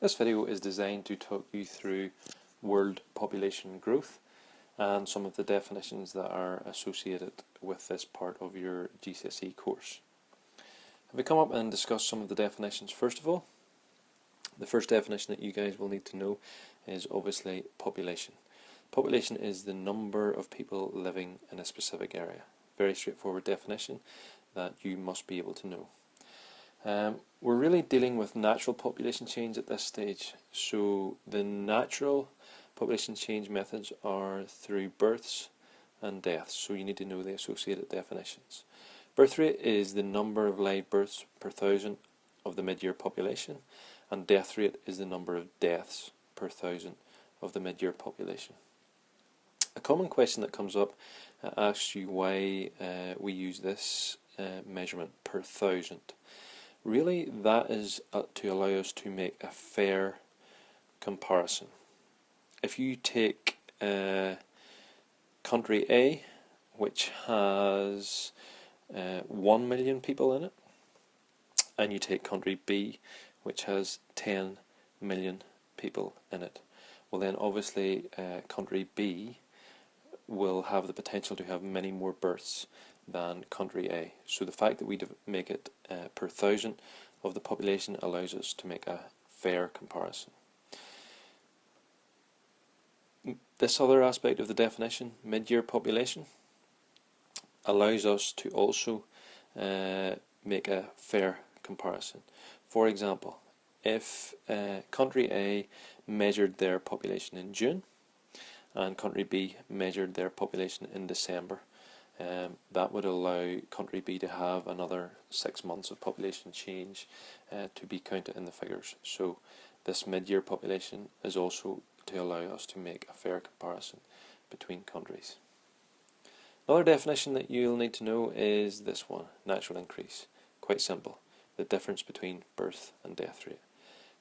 This video is designed to talk you through world population growth and some of the definitions that are associated with this part of your GCSE course. If we come up and discuss some of the definitions first of all, the first definition that you guys will need to know is obviously population. Population is the number of people living in a specific area. Very straightforward definition that you must be able to know. We're really dealing with natural population change at this stage. So the natural population change methods are through births and deaths. So you need to know the associated definitions. Birth rate is the number of live births per thousand of the mid-year population, and death rate is the number of deaths per thousand of the mid-year population. A common question that comes up asks you why we use this measurement per thousand. Really, that is to allow us to make a fair comparison. If you take country A, which has 1 million people in it, and you take country B, which has 10 million people in it, well then obviously country B will have the potential to have many more births than country A. So the fact that we make it per thousand of the population allows us to make a fair comparison. This other aspect of the definition, mid-year population, allows us to also make a fair comparison. For example, if country A measured their population in June and country B measured their population in December, that would allow country B to have another 6 months of population change to be counted in the figures. So this mid-year population is also to allow us to make a fair comparison between countries. Another definition that you'll need to know is this one, natural increase. Quite simple, the difference between birth and death rate.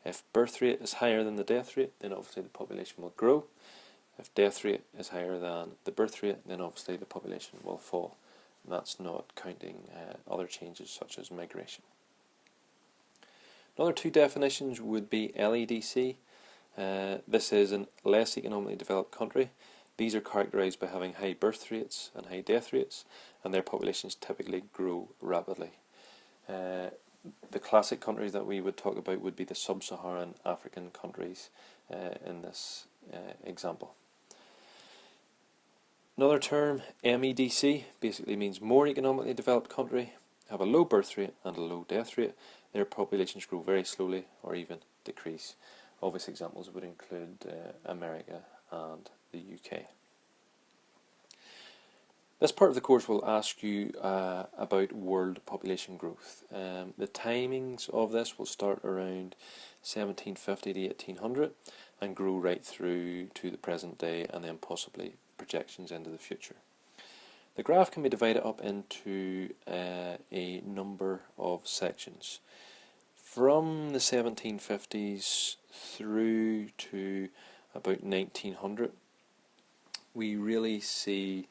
If birth rate is higher than the death rate, then obviously the population will grow. If death rate is higher than the birth rate, then obviously the population will fall. And that's not counting other changes such as migration. Another two definitions would be LEDC. This is a less economically developed country. These are characterised by having high birth rates and high death rates, and their populations typically grow rapidly. The classic countries that we would talk about would be the sub-Saharan African countries in this example. Another term, MEDC, basically means more economically developed country, have a low birth rate and a low death rate. Their populations grow very slowly or even decrease. Obvious examples would include America and the UK. This part of the course will ask you about world population growth. The timings of this will start around 1750 to 1800 and grow right through to the present day, and then possibly projections into the future. The graph can be divided up into a number of sections. From the 1750s through to about 1900, we really see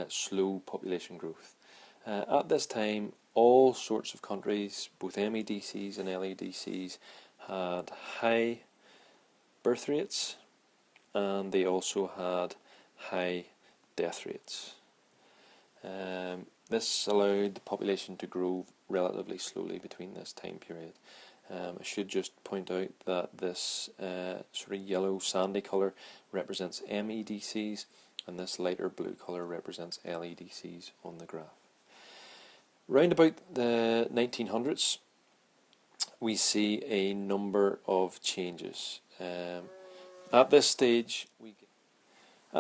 slow population growth. At this time, all sorts of countries, both MEDCs and LEDCs, had high birth rates, and they also had high death rates. This allowed the population to grow relatively slowly between this time period. I should just point out that this sort of yellow sandy colour represents MEDCs, and this lighter blue colour represents LEDCs on the graph. Round about the 1900s, we see a number of changes. At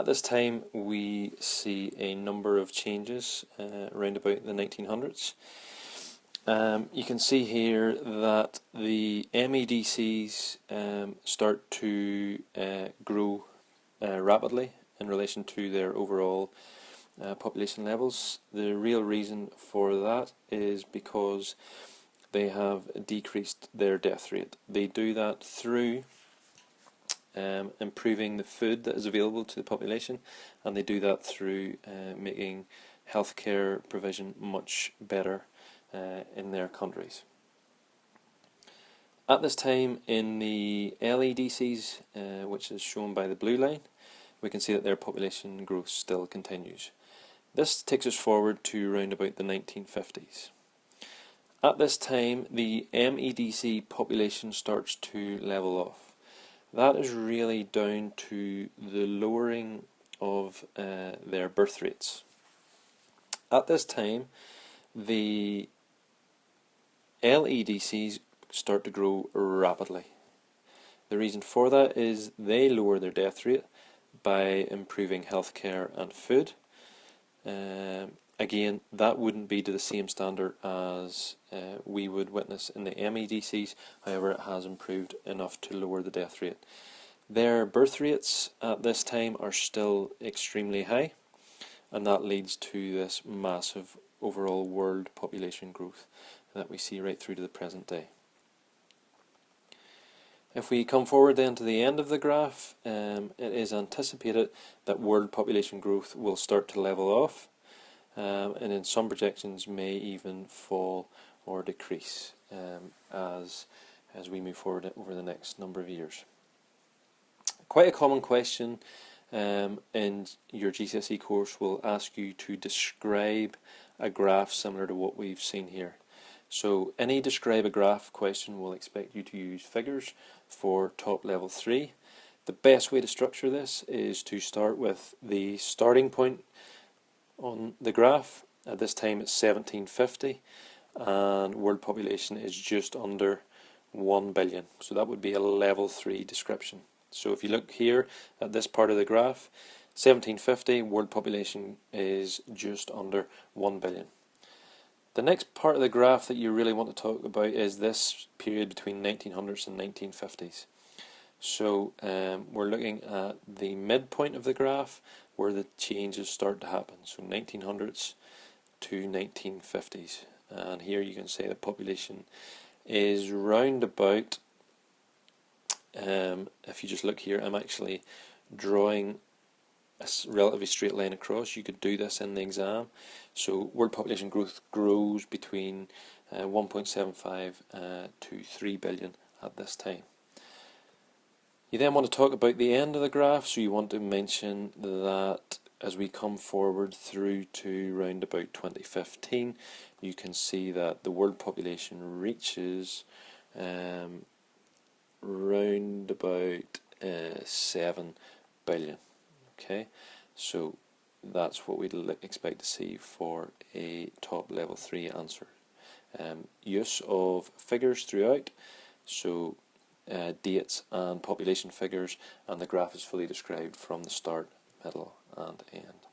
this time, we see a number of changes around about the 1900s. You can see here that the MEDCs start to grow rapidly in relation to their overall population levels. The real reason for that is because they have decreased their death rate. They do that through improving the food that is available to the population, and they do that through making healthcare provision much better in their countries. At this time in the LEDCs, which is shown by the blue line, we can see that their population growth still continues. This takes us forward to around about the 1950s. At this time, the MEDC population starts to level off. That is really down to the lowering of their birth rates. At this time, the LEDCs start to grow rapidly. The reason for that is they lower their death rate by improving healthcare and food. Again, that wouldn't be to the same standard as we would witness in the MEDCs, however it has improved enough to lower the death rate. Their birth rates at this time are still extremely high, and that leads to this massive overall world population growth that we see right through to the present day. If we come forward then to the end of the graph, it is anticipated that world population growth will start to level off, and in some projections may even fall or decrease as we move forward over the next number of years. Quite a common question in your GCSE course will ask you to describe a graph similar to what we've seen here. So any describe a graph question will expect you to use figures for top level 3. The best way to structure this is to start with the starting point on the graph. At this time it's 1750 and world population is just under 1 billion. So that would be a level 3 description. So if you look here at this part of the graph, 1750 world population is just under 1 billion. The next part of the graph that you really want to talk about is this period between 1900s and 1950s. So we're looking at the midpoint of the graph where the changes start to happen. So 1900s to 1950s. And here you can say the population is round about, if you just look here, I'm actually drawing a relatively straight line across. You could do this in the exam. So world population growth grows between 1.75 to 3 billion at this time. You then want to talk about the end of the graph, so you want to mention that as we come forward through to round about 2015, you can see that the world population reaches round about 7 billion. Okay, so that's what we'd expect to see for a top level 3 answer. Use of figures throughout, so dates and population figures, and the graph is fully described from the start, middle and end.